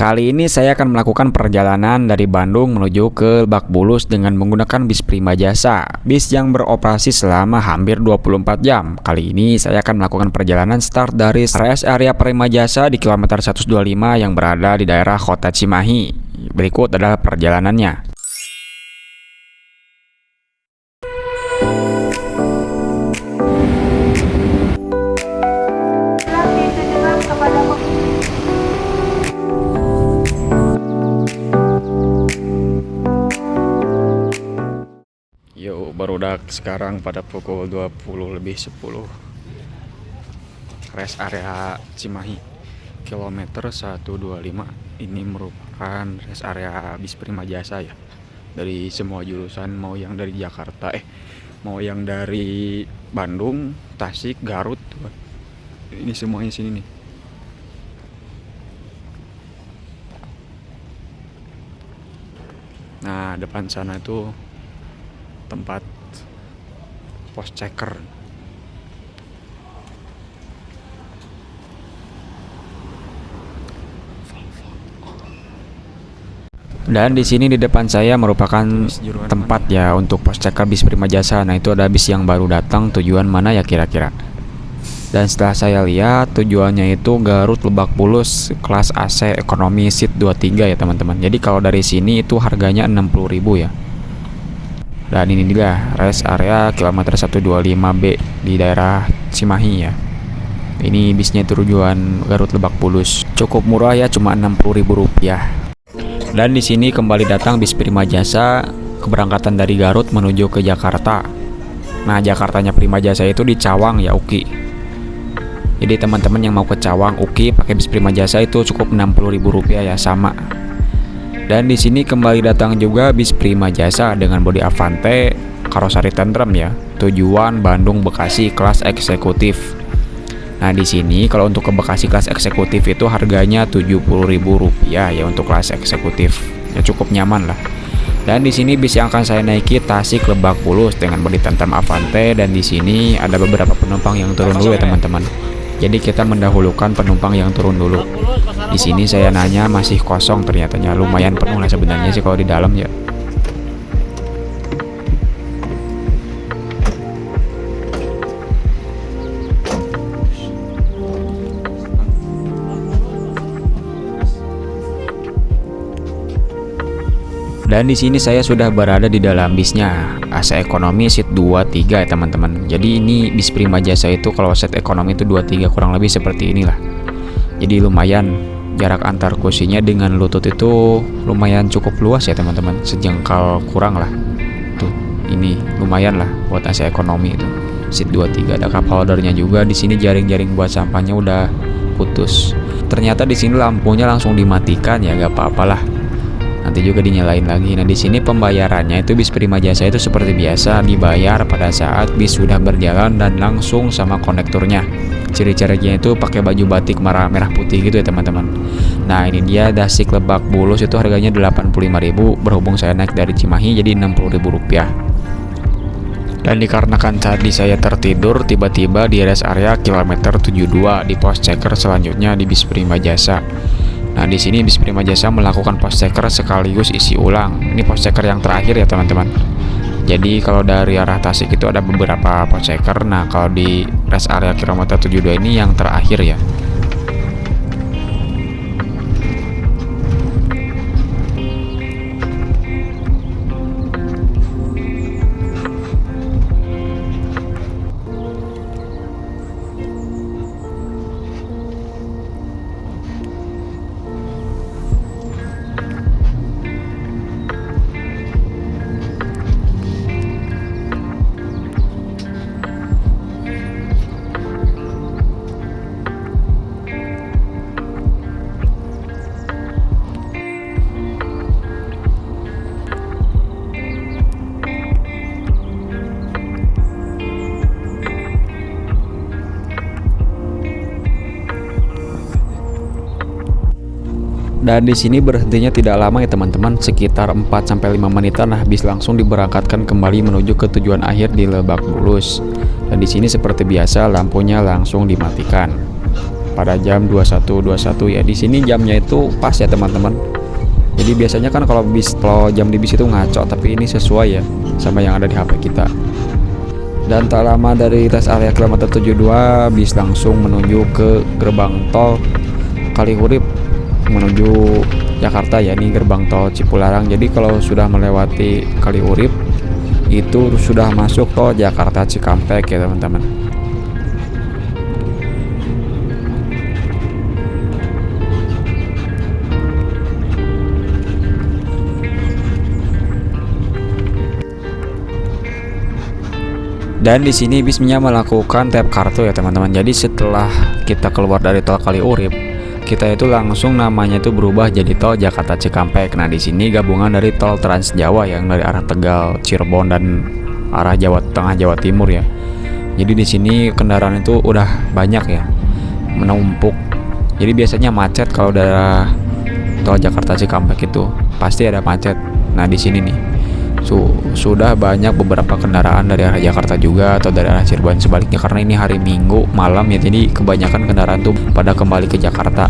Kali ini saya akan melakukan perjalanan dari Bandung menuju ke Lebak Bulus dengan menggunakan bis Prima Jasa, bis yang beroperasi selama hampir 24 jam. Kali ini saya akan melakukan perjalanan start dari rest area Prima Jasa di kilometer 125 yang berada di daerah Kota Cimahi. Berikut adalah perjalanannya. Barudak sekarang pada pukul 20:10. Rest area Cimahi kilometer 125. Ini merupakan rest area bis Prima Jasa ya. Dari semua jurusan, mau yang dari Jakarta, mau yang dari Bandung, Tasik, Garut. Ini semuanya sini nih. Nah, depan sana itu tempat pos checker. Dan di sini di depan saya merupakan tempat ya untuk pos checker bis Prima Jasa. Nah, itu ada bis yang baru datang, tujuan mana ya kira-kira. Dan setelah saya lihat tujuannya itu Garut Lebak Bulus kelas AC ekonomi seat 23 ya teman-teman. Jadi kalau dari sini itu harganya 60.000 ya. Dan ini dia rest area kilometer 125B di daerah Cimahi ya. Ini bisnya tujuan Garut Lebak Bulus. Cukup murah ya, cuma Rp60.000. Dan di sini kembali datang bis Prima Jasa keberangkatan dari Garut menuju ke Jakarta. Nah, Jakartanya Prima Jasa itu di Cawang ya, UKI. Jadi teman-teman yang mau ke Cawang UKI pakai bis Prima Jasa itu cukup Rp60.000 ya, sama. Dan di sini kembali datang juga bis Prima Jasa dengan bodi Avante, karoseri tentrem ya. Tujuan Bandung Bekasi kelas eksekutif. Nah, di sini kalau untuk ke Bekasi kelas eksekutif itu harganya Rp70.000 ya untuk kelas eksekutif. Ya cukup nyaman lah. Dan di sini bis yang akan saya naiki Tasik Lebak Bulus dengan bodi tentrem Avante, dan di sini ada beberapa penumpang yang turun dulu ya teman-teman. Jadi kita mendahulukan penumpang yang turun dulu. Di sini saya nanya masih kosong, ternyatanya lumayan penuh lah sebenarnya sih kalau di dalam ya. Dan di sini saya sudah berada di dalam bisnya, AC ekonomi seat 23 ya teman-teman. Jadi ini bis Prima Jasa itu kalau seat ekonomi itu 23 kurang lebih seperti inilah. Jadi lumayan jarak antar kursinya dengan lutut itu lumayan cukup luas ya teman-teman, sejengkal kurang lah. Tuh, ini lumayan lah buat AC ekonomi itu. Seat 23 ada cup holdernya juga. Di sini jaring-jaring buat sampahnya udah putus. Ternyata di sini lampunya langsung dimatikan ya, gak apa-apalah. Nanti juga dinyalain lagi. Nah, di sini pembayarannya itu bis Prima Jasa itu seperti biasa dibayar pada saat bis sudah berjalan dan langsung sama kondekturnya. Ciri-cirinya itu pakai baju batik merah putih gitu ya teman-teman. Nah, ini dia Tasik Lebak Bulus itu harganya Rp85.000. Berhubung saya naik dari Cimahi jadi Rp60.000. Dan dikarenakan tadi saya tertidur, tiba-tiba di rest area kilometer 72 di pos checker selanjutnya di bis Prima Jasa. Nah, di sini bis Prima Jasa melakukan pos checker sekaligus isi ulang. Ini pos checker yang terakhir ya teman-teman. Jadi kalau dari arah Tasik itu ada beberapa pos checker. Nah, kalau di rest area kilometer 72 ini yang terakhir ya. Dan di sini berhentinya tidak lama ya teman-teman, sekitar 4-5 menitan lah bis langsung diberangkatkan kembali menuju ke tujuan akhir di Lebak Bulus. Dan di sini seperti biasa lampunya langsung dimatikan. pada jam 21.21 ya. Di sini jamnya itu pas ya teman-teman. Jadi biasanya kan kalau jam di bis itu ngaco, tapi ini sesuai ya sama yang ada di HP kita. Dan tak lama dari rest area kilometer 72, bis langsung menuju ke gerbang tol Kalihurip menuju Jakarta ya. Ini gerbang tol Cipularang. Jadi kalau sudah melewati Kalihurip itu sudah masuk tol Jakarta Cikampek ya teman-teman. Dan di sini bisnya melakukan tap kartu ya teman-teman. Jadi setelah kita keluar dari tol Kalihurip, kita itu langsung namanya itu berubah jadi tol Jakarta Cikampek. Nah, di sini gabungan dari tol Trans Jawa yang dari arah Tegal, Cirebon dan arah Jawa Tengah, Jawa Timur ya. Jadi di sini kendaraan itu udah banyak ya, menumpuk. Jadi biasanya macet kalau daerah tol Jakarta Cikampek itu pasti ada macet. Nah, di sini nih sudah banyak beberapa kendaraan dari arah Jakarta juga atau dari arah Cirebon sebaliknya, karena ini hari Minggu malam ya, jadi kebanyakan kendaraan tuh pada kembali ke Jakarta.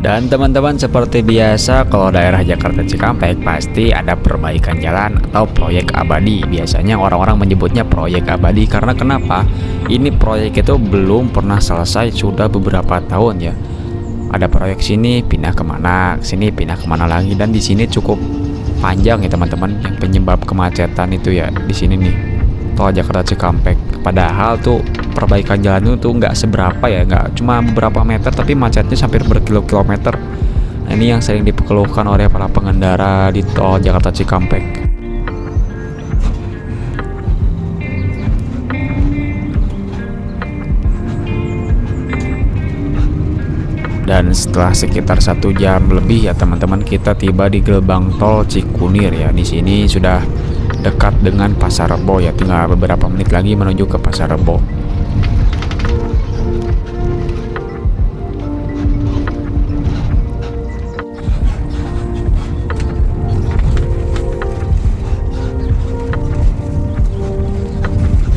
Dan teman-teman, seperti biasa kalau daerah Jakarta Cikampek pasti ada perbaikan jalan atau proyek abadi. Biasanya orang-orang menyebutnya proyek abadi karena kenapa? Ini proyek itu belum pernah selesai sudah beberapa tahun ya. Ada proyek sini pindah kemana, sini pindah kemana lagi, dan di sini cukup panjang ya teman-teman. Yang penyebab kemacetan itu ya di sini nih, tol Jakarta Cikampek. Padahal tuh perbaikan jalan itu nggak seberapa ya, nggak cuma beberapa meter, tapi macetnya sampai berkilo-kilometer. Nah, ini yang sering dikeluhkan oleh para pengendara di tol Jakarta Cikampek. Dan setelah sekitar 1 jam lebih ya teman-teman, kita tiba di gerbang tol Cikunir ya. Di sini sudah dekat dengan Pasar Rebo ya, tinggal beberapa menit lagi menuju ke Pasar Rebo.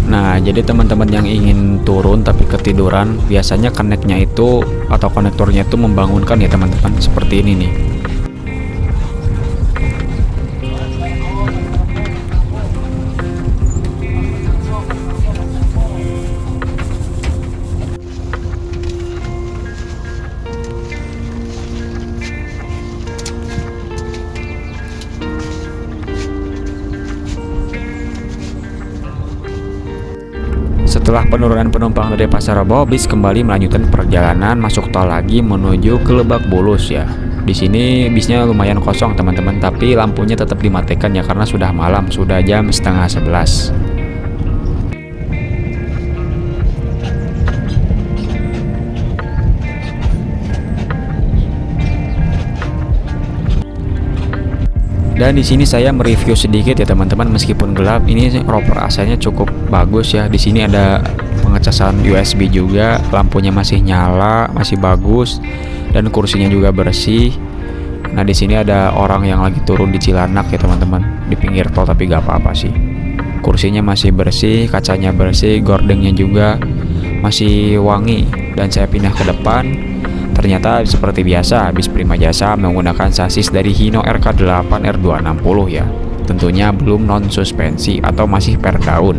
Nah, jadi teman-teman yang ingin turun tapi ketiduran, biasanya koneknya itu atau konektornya itu membangunkan ya teman-teman, seperti ini nih. Setelah penurunan penumpang dari Pasar Rebo, bis kembali melanjutkan perjalanan masuk tol lagi menuju ke Lebak Bulus ya. Di sini bisnya lumayan kosong teman-teman, tapi lampunya tetap dimatikan ya karena sudah malam, sudah jam 10:30. Dan di sini saya mereview sedikit ya teman-teman, meskipun gelap, ini roper AC-nya cukup bagus ya. Di sini ada pengecasan USB juga, lampunya masih nyala, masih bagus, dan kursinya juga bersih. Nah, di sini ada orang yang lagi turun di Cilandak ya teman-teman, di pinggir tol, tapi gak apa-apa sih. Kursinya masih bersih, kacanya bersih, gordengnya juga masih wangi. Dan saya pindah ke depan. Ternyata seperti biasa, bis Prima Jasa menggunakan sasis dari Hino RK8 R260 ya. Tentunya belum non suspensi atau masih per daun.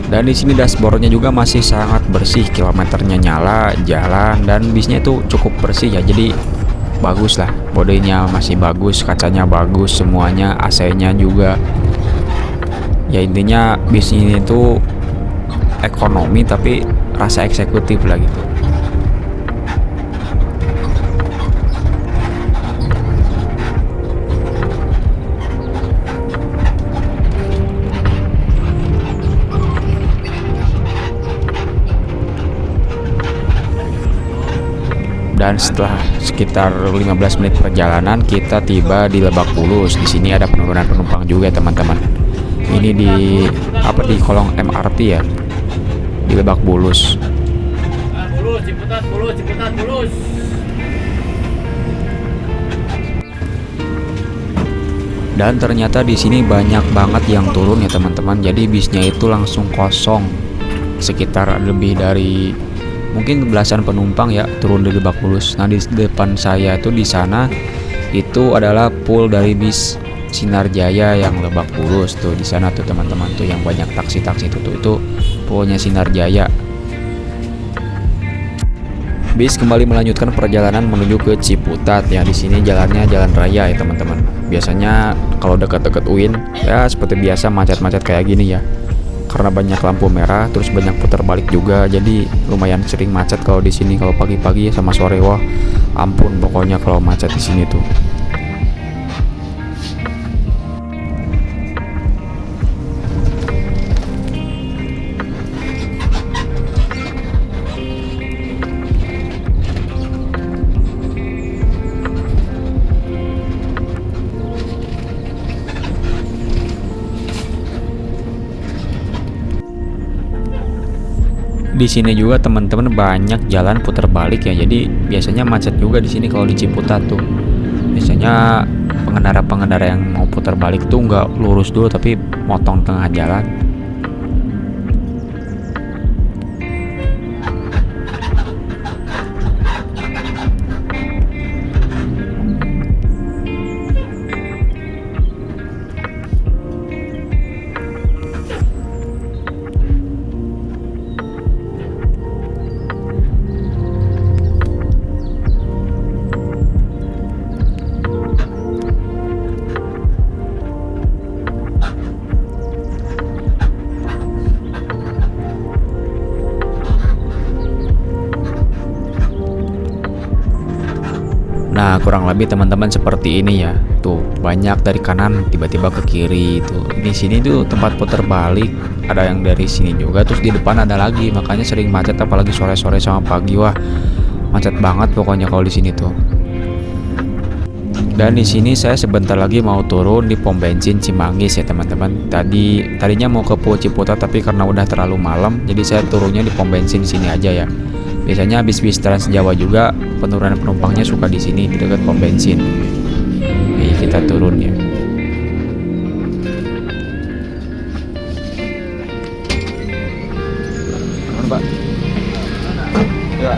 Dan di sini dashboardnya juga masih sangat bersih, kilometernya nyala, jalan, dan bisnya itu cukup bersih ya. Jadi bagus lah, bodinya masih bagus, kacanya bagus, semuanya, AC-nya juga. Ya intinya bis ini tuh ekonomi tapi rasa eksekutif lah gitu. Dan setelah sekitar 15 menit perjalanan kita tiba di Lebak Bulus. Di sini ada penurunan penumpang juga teman-teman. Ini di di kolong MRT ya, di Lebak Bulus. Bulus. Dan ternyata di sini banyak banget yang turun ya teman-teman. Jadi bisnya itu langsung kosong. Sekitar lebih dari mungkin belasan penumpang ya turun di Lebak Bulus. Nah, di depan saya tuh di sana itu adalah pool dari bis Sinar Jaya yang Lebak Bulus tuh. Di sana tuh teman-teman tuh yang banyak taksi-taksi itu poolnya Sinar Jaya. Bis kembali melanjutkan perjalanan menuju ke Ciputat ya. Di sini jalannya jalan raya ya teman-teman. Biasanya kalau dekat-dekat UIN ya seperti biasa macet-macet kayak gini ya. Karena banyak lampu merah, terus banyak putar balik juga. Jadi lumayan sering macet kalau di sini kalau pagi-pagi sama sore. Wah, ampun pokoknya kalau macet di sini tuh. Di sini juga teman-teman banyak jalan putar balik ya. Jadi biasanya macet juga di sini kalau di Ciputat tuh. Biasanya pengendara-pengendara yang mau putar balik tuh nggak lurus dulu tapi motong tengah jalan. Nah, kurang lebih teman-teman seperti ini ya. Tuh, banyak dari kanan tiba-tiba ke kiri tuh. Di sini tuh tempat putar balik, ada yang dari sini juga, terus di depan ada lagi. Makanya sering macet apalagi sore-sore sama pagi. Wah, macet banget pokoknya kalau di sini tuh. Dan di sini saya sebentar lagi mau turun di pom bensin Cimanggis ya teman-teman. Tadinya mau ke Pulau Ciputat tapi karena udah terlalu malam, jadi saya turunnya di pom bensin sini aja ya. Biasanya bis-bis Trans Jawa juga penurunan penumpangnya suka di sini di dekat pom bensin. Nih kita turun ya. Mana, Pak? Ya.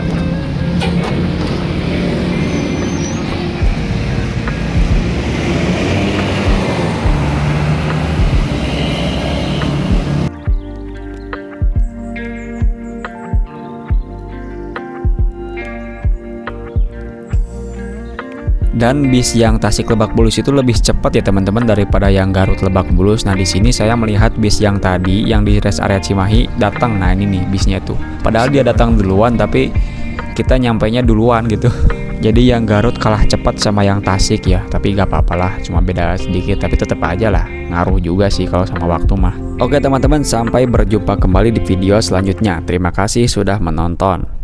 Dan bis yang Tasik Lebak Bulus itu lebih cepat ya teman-teman daripada yang Garut Lebak Bulus. Nah, di sini saya melihat bis yang tadi yang di rest area Cimahi datang. Nah, ini nih bisnya tuh. Padahal dia datang duluan tapi kita nyampainya duluan gitu. Jadi yang Garut kalah cepat sama yang Tasik ya. Tapi gak apa-apa lah, cuma beda sedikit tapi tetap aja lah. Ngaruh juga sih kalau sama waktu mah. Oke teman-teman, sampai berjumpa kembali di video selanjutnya. Terima kasih sudah menonton.